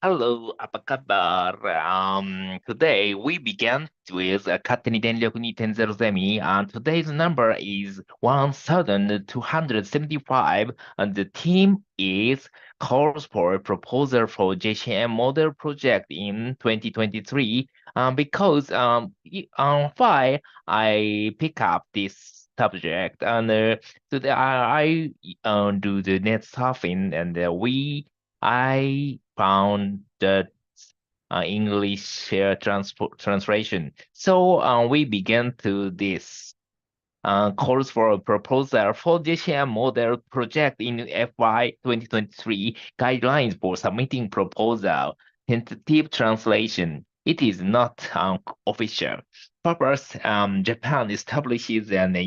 Halo, apa kabar? Today we began with勝手に電力2.0 Semi, and today's number is 1275, and the theme is calls for a proposal for JCM Model Project in 2023. Why I pick up this subject, and today I do the net surfing, and I found the English translation. So we began to this calls for a proposal for JCM model project in FY 2023 guidelines for submitting proposal, tentative translation. It is not official. Purpose, Japan establishes and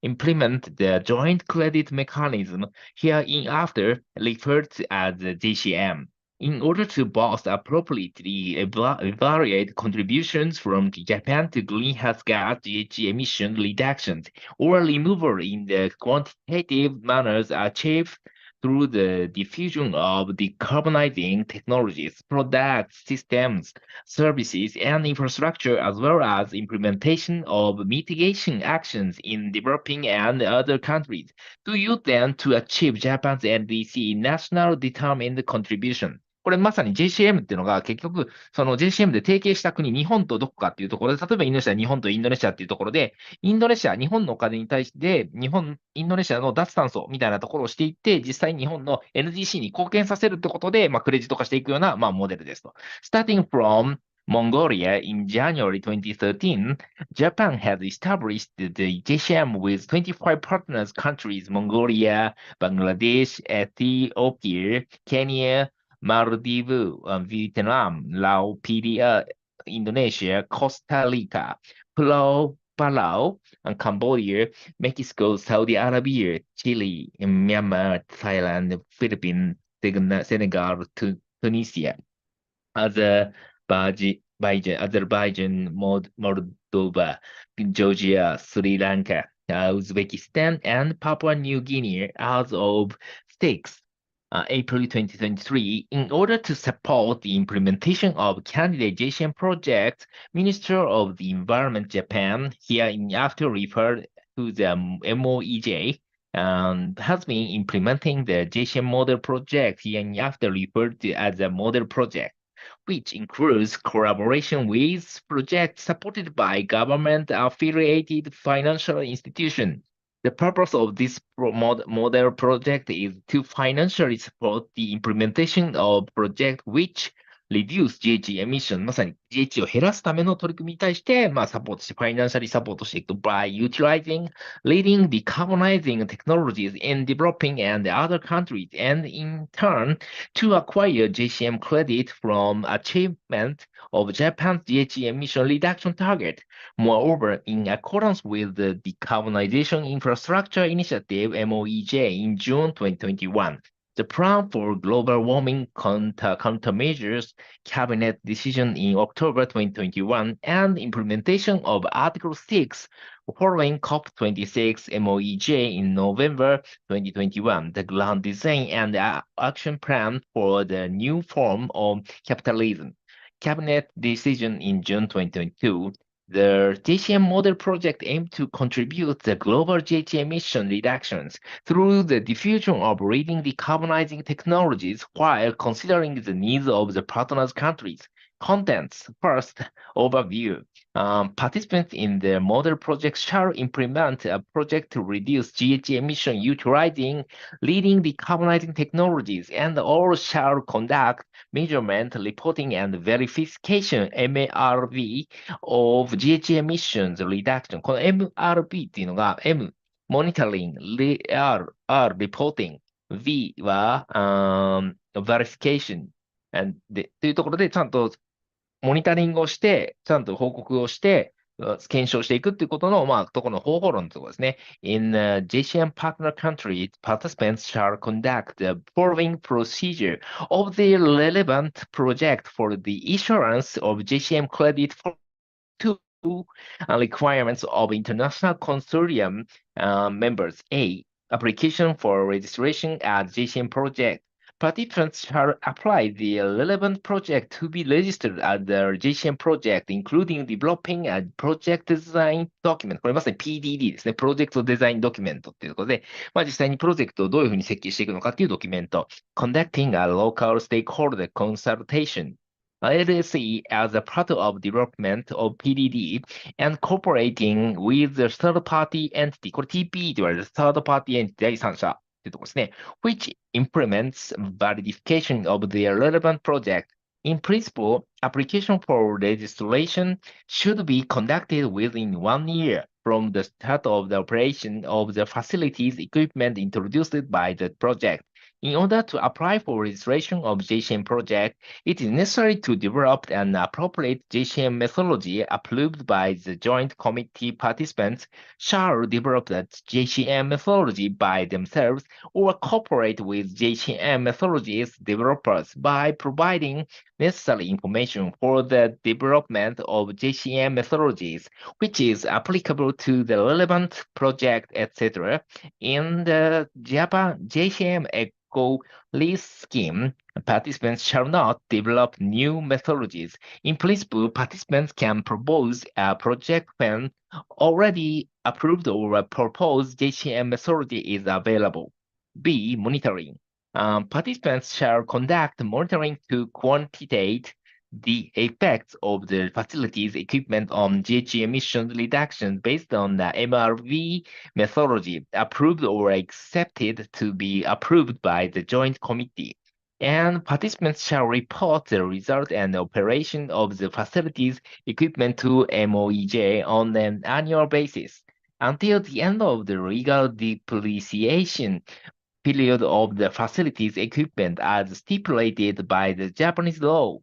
implement the joint credit mechanism hereinafter referred to as the JCM. In order to both appropriately evaluate contributions from Japan to greenhouse gas GHG emission reductions or removal in the quantitative manners achieved through the diffusion of decarbonizing technologies, products, systems, services, and infrastructure, as well as implementation of mitigation actions in developing and other countries, to use them to achieve Japan's NDC, National Determined Contribution. これまさに JCM っていうのが結局、その JCM で提携した国、日本とどこかっていうところで、例えばインドネシア、日本とインドネシアっていうところで、インドネシア、日本のお金に対して、インドネシアの脱炭素みたいなところをしていって、実際に日本の NGC に貢献させるってことで、クレジット化していくような、モデルですと。Starting from Mongolia in January 2013, Japan has established the JCM with 25 partners countries, Mongolia, Bangladesh, Ethiopia, Kenya, Maldives, Vietnam, Laos, PDR, Indonesia, Costa Rica, Palau, Cambodia, Mexico, Saudi Arabia, Chile, Myanmar, Thailand, Philippines, Senegal, Tunisia, Azerbaijan, Moldova, Georgia, Sri Lanka, Uzbekistan, and Papua New Guinea as of 6 April 2023. In order to support the implementation of candidate JCM projects, Minister of the Environment Japan, hereinafter referred to the MOEJ, has been implementing the JCM model project, hereinafter referred to as a model project, which includes collaboration with projects supported by government-affiliated financial institutions. The purpose of this model project is to financially support the implementation of projects which reduce GHG emission、まさに GHG を減らすための取り組みに対して、サポートして、ファイナンシャリサポートしていく by utilizing leading decarbonizing technologies in developing and other countries, and in turn to acquire JCM credit from achievement of Japan's GHG emission reduction target. Moreover, in accordance with the Decarbonization Infrastructure Initiative (MOEJ) in June 2021, the Plan for Global Warming Countermeasures Cabinet decision in October 2021, and implementation of Article 6 following COP26 MOEJ in November 2021, the Grand Design and Action Plan for the New Form of Capitalism. Cabinet decision in June 2022. The JCM model project aimed to contribute the global GHG emission reductions through the diffusion of leading decarbonizing technologies while considering the needs of the partners countries. Contents. First, overview. Participants in the model project shall implement a project to reduce GHG emission utilizing leading decarbonizing technologies, and all shall conduct measurement, reporting, and verification (MARV) of GHG emissions reduction. この MRV っていうのが M、monitoring、R、reporting、V は、verification というところでちゃんとモニタリングをして、ちゃんと報告をして、検証していくっていうことの、ところの方法論のところですね。In JCM partner countries, participants shall conduct the following procedure of the relevant project for the issuance of JCM credit for two requirements of international consortium members. A, application for registration as JCM project. participants shall apply the relevant project to be registered as the JCM project, including developing a project design document. これまさに PDD ですね。プロジェクトデザインドキュメントっていうところで、実際にプロジェクトをどういうふうに設計していくのかっていうドキュメント。Conducting a local stakeholder consultation. LSE as a part of development of PDD and cooperating with the third-party entity. これ TPE と言われる third-party entity 第三者っていうところですね。which implements verification of the relevant project. In principle, application for registration should be conducted within 1 year from the start of the operation of the facilities equipment introduced by the project. In order to apply for registration of JCM project, it is necessary to develop an appropriate JCM methodology approved by the joint committee. Participants shall develop the JCM methodology by themselves or cooperate with JCM methodologies developers by providing necessary information for the development of JCM methodologies, which is applicable to the relevant project, etc. In the Japan JCM Eco-Lease scheme, participants shall not develop new methodologies. In principle, participants can propose a project when already approved or a proposed JCM methodology is available. B. Monitoring. Participants shall conduct monitoring to quantitate the effects of the facilities equipment on GHG emission reduction based on the MRV methodology approved or accepted to be approved by the joint committee. And participants shall report the result and operation of the facilities equipment to MOEJ on an annual basis until the end of the legal depreciation period of the facilities equipment as stipulated by the Japanese law,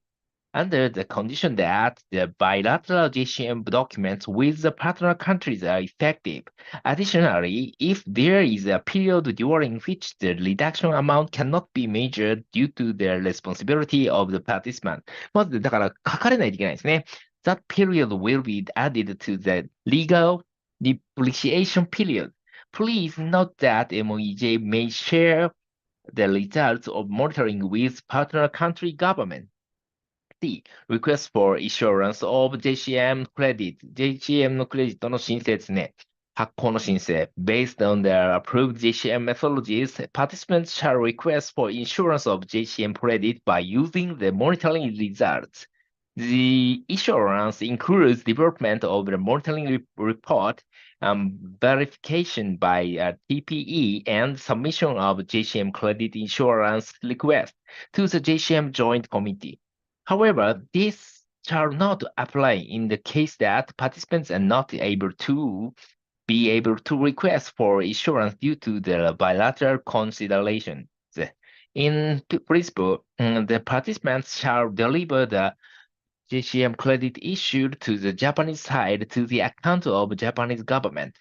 under the condition that the bilateral JCM documents with the partner countries are effective. Additionally, if there is a period during which the reduction amount cannot be measured due to the responsibility of the participant. まず、だから書かれないといけないですね。That period will be added to the legal depreciation period. Please note that MOEJ may share the results of monitoring with partner country government. D. Request for issuance of JCM credit. JCM のクレジットの申請ですね。発行の申請。Based on their approved JCM methodologies, participants shall request for insurance of JCM credit by using the monitoring results. The issuance includes development of the monitoring report, verification by TPE, and submission of JCM credit insurance request to the JCM Joint Committee. However, this shall not apply in the case that participants are not able to request for insurance due to the bilateral considerations. In principle, the participants shall deliver the JCM credit issued to the Japanese side to the account of Japanese government.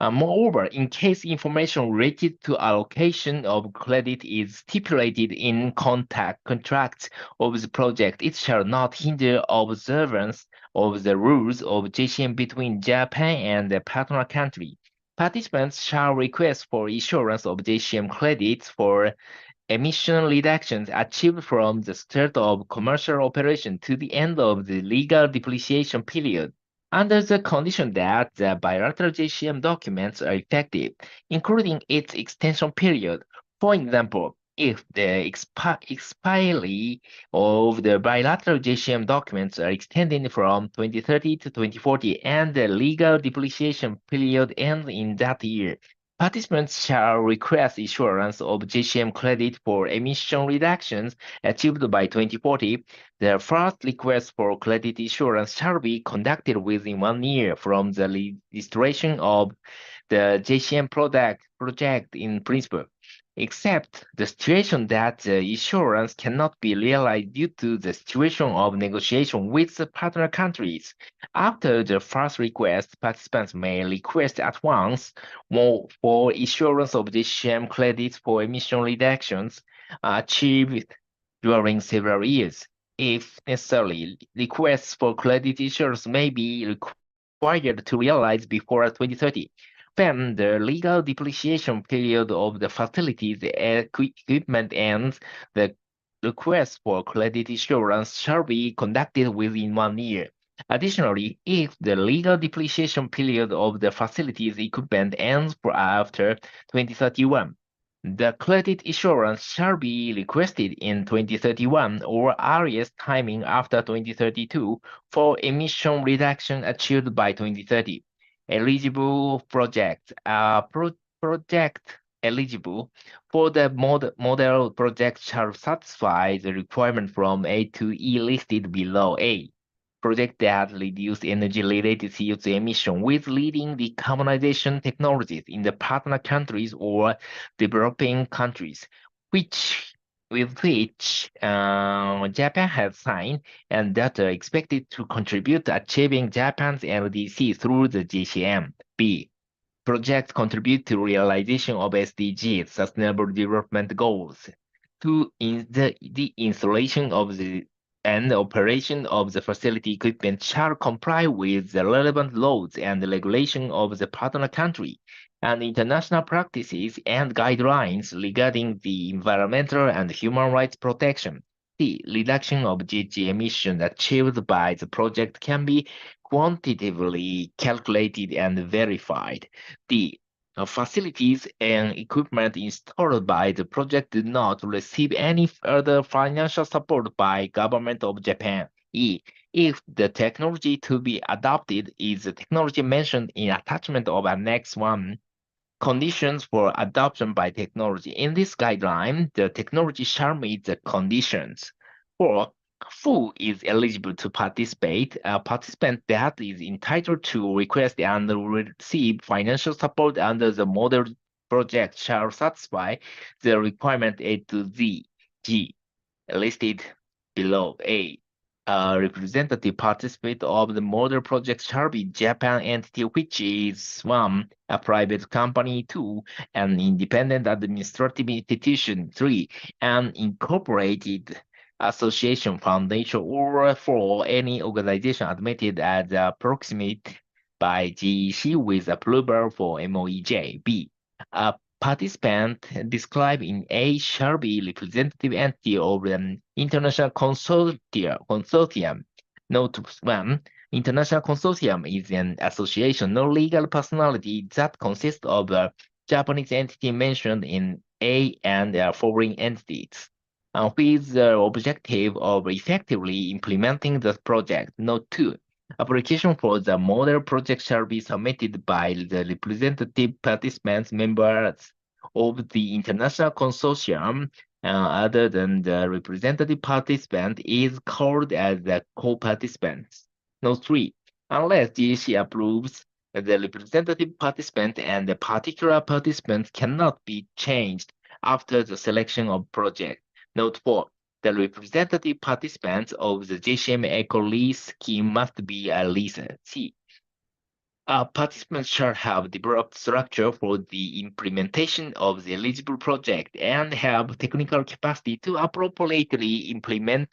Moreover, in case information related to allocation of credit is stipulated in contracts of the project, it shall not hinder observance of the rules of JCM between Japan and the partner country. Participants shall request for issuance of JCM credits for emission reductions achieved from the start of commercial operation to the end of the legal depreciation period, under the condition that the bilateral JCM documents are effective, including its extension period. For example, if the expiry of the bilateral JCM documents are extended from 2030 to 2040 and the legal depreciation period ends in that year, participants shall request issuance of JCM credit for emission reductions achieved by 2040. The first request for credit issuance shall be conducted within 1 year from the registration of the JCM project in principle, except the situation that the issuance cannot be realized due to the situation of negotiation with the partner countries. After the first request, participants may request at once more for issuance of JCM credits for emission reductions achieved during several years. If necessary, requests for credit issuance may be required to realize before 2030. participant, the legal depreciation period of the facilities equipment ends. The request for credit assurance shall be conducted within 1 year. Additionally, if the legal depreciation period of the facilities equipment ends after 2031, the credit assurance shall be requested in 2031 or earliest timing after 2032 for emission reduction achieved by 2030. Eligible projects are project eligible for the model project shall satisfy the requirement from A to E listed below. A. Projects that reduce energy-related CO2 emission with leading decarbonization technologies in the partner countries or developing countries, with which Japan has signed and that are expected to contribute to achieving Japan's LDC through the JCM. B. Projects contribute to realization of SDGs, Sustainable Development Goals, to the installation of and operation of the facility equipment shall comply with the relevant laws and regulation of the partner country and international practices and guidelines regarding the environmental and human rights protection. The reduction of GHG emissions achieved by the project can be quantitatively calculated and verified. The facilities and equipment installed by the project do not receive any further financial support by government of Japan. E. If the technology to be adopted is the technology mentioned in attachment of Annex 1, conditions for adoption by technology. In this guideline, the technology shall meet the conditions. 4. Who is eligible to participate? A participant that is entitled to request and receive financial support under the model project shall satisfy the requirement A to Z, G, listed below. A. Representative participant of the model project shall be Japan entity, which is 1. A private company, 2. An independent administrative institution, 3. An incorporated association, foundation, or 4. Any organization admitted as approximate by GEC with approval for MOEJ. B. A participant described in A shall be representative entity of an international consortium. Note 1. International consortium is an association, no legal personality that consists of a Japanese entity mentioned in A and foreign entities, with the objective of effectively implementing the project. Note 2. Application for the model project shall be submitted by the representative participants members of the international consortium other than the representative participant is called as the co-participant. Note 3. Unless GEC approves, the representative participant and the particular participant cannot be changed after the selection of project. Note 4. The representative participants of the JCM Eco Lease scheme must be a leaser. C. Participants shall have developed structure for the implementation of the eligible project and have technical capacity to appropriately implement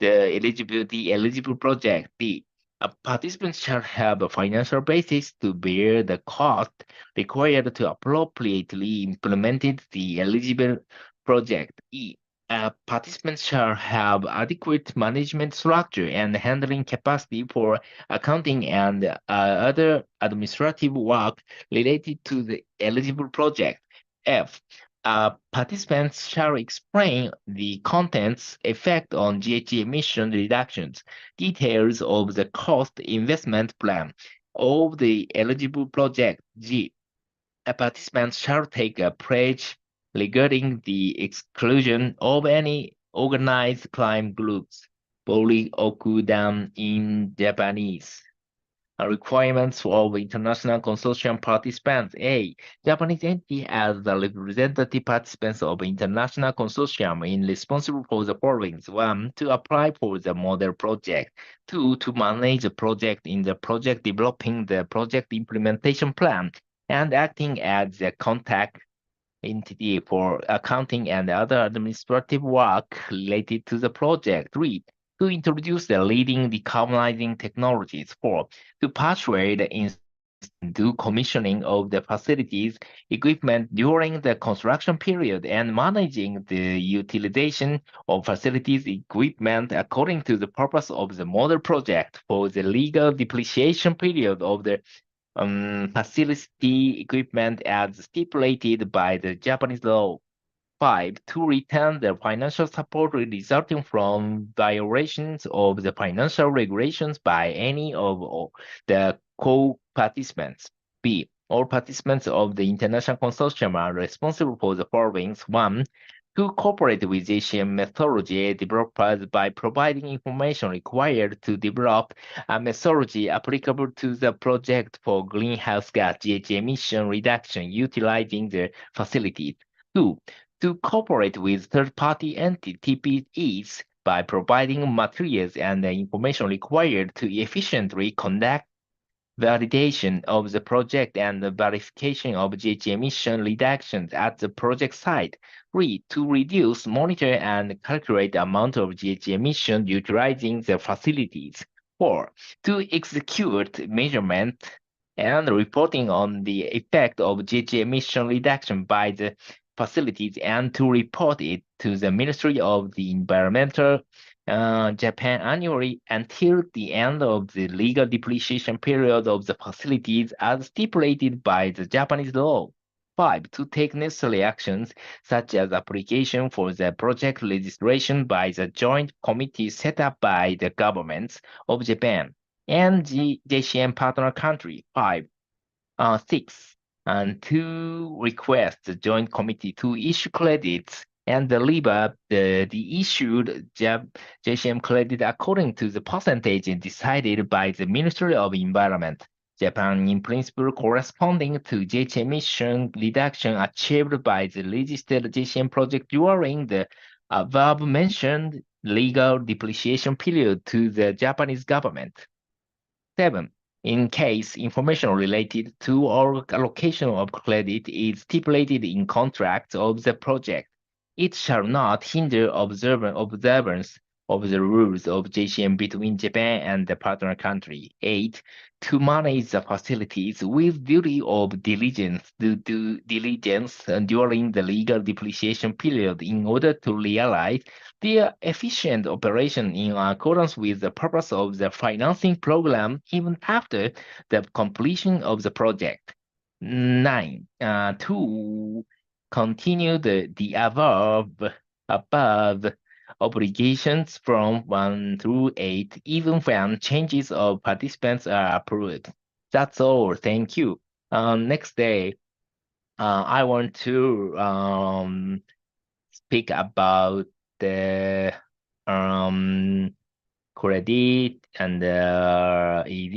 the eligible project. B. Participants shall have a financial basis to bear the cost required to appropriately implement the eligible project. E. Participants shall have adequate management structure and handling capacity for accounting and other administrative work related to the eligible project. F. Participants shall explain the content's effect on GHG emission reductions, details of the cost investment plan of the eligible project. G. Participants shall take a pledge regarding the exclusion of any organized crime groups, Boryokudan in Japanese. Requirements of international consortium participants. A. Japanese entity as the representative participants of international consortium is responsible for the following. 1. To apply for the model project. 2. To manage the project in the project, developing the project implementation plan and acting as the contact entity for accounting and other administrative work related to the project. 3. To introduce the leading decarbonizing technologies. 4. To persuade do commissioning of the facilities equipment during the construction period and managing the utilization of facilities equipment according to the purpose of the model project for the legal depreciation period of the facility equipment as stipulated by the Japanese law. 5. To return the financial support resulting from violations of the financial regulations by any of the co-participants. B. All participants of the international consortium are responsible for the following. 1. To cooperate with JCM methodology developers by providing information required to develop a methodology applicable to the project for greenhouse gas GHG emission reduction utilizing the facilities. 2. To cooperate with third-party TPEs by providing materials and the information required to efficiently conduct validation of the project and the verification of GHG emission reductions at the project site. 3. To reduce, monitor, and calculate the amount of GHG emission utilizing the facilities. 4. To execute measurement and reporting on the effect of GHG emission reduction by the facilities and to report it to the Ministry of the Environmental Japan annually until the end of the legal depreciation period of the facilities as stipulated by the Japanese law. 5. To take necessary actions such as application for the project registration by the joint committee set up by the governments of Japan and the JCM partner country. 6. And to request the joint committee to issue credits and deliver the issued JCM credit according to the percentage decided by the Ministry of Environment, Japan in principle corresponding to GHG emission reduction achieved by the registered JCM project during the above mentioned legal depreciation period to the Japanese government. 7. In case information related to or allocation of credit is stipulated in contracts of the project, it shall not hinder observance of the rules of JCM between Japan and the partner country. 8. To manage the facilities with duty of diligence during the legal depreciation period in order to realize their efficient operation in accordance with the purpose of the financing program even after the completion of the project. 9. To continue the above obligations from 1 through 8, even when changes of participants are approved. That's all. Thank you. Next day, I want to speak about the credit and ED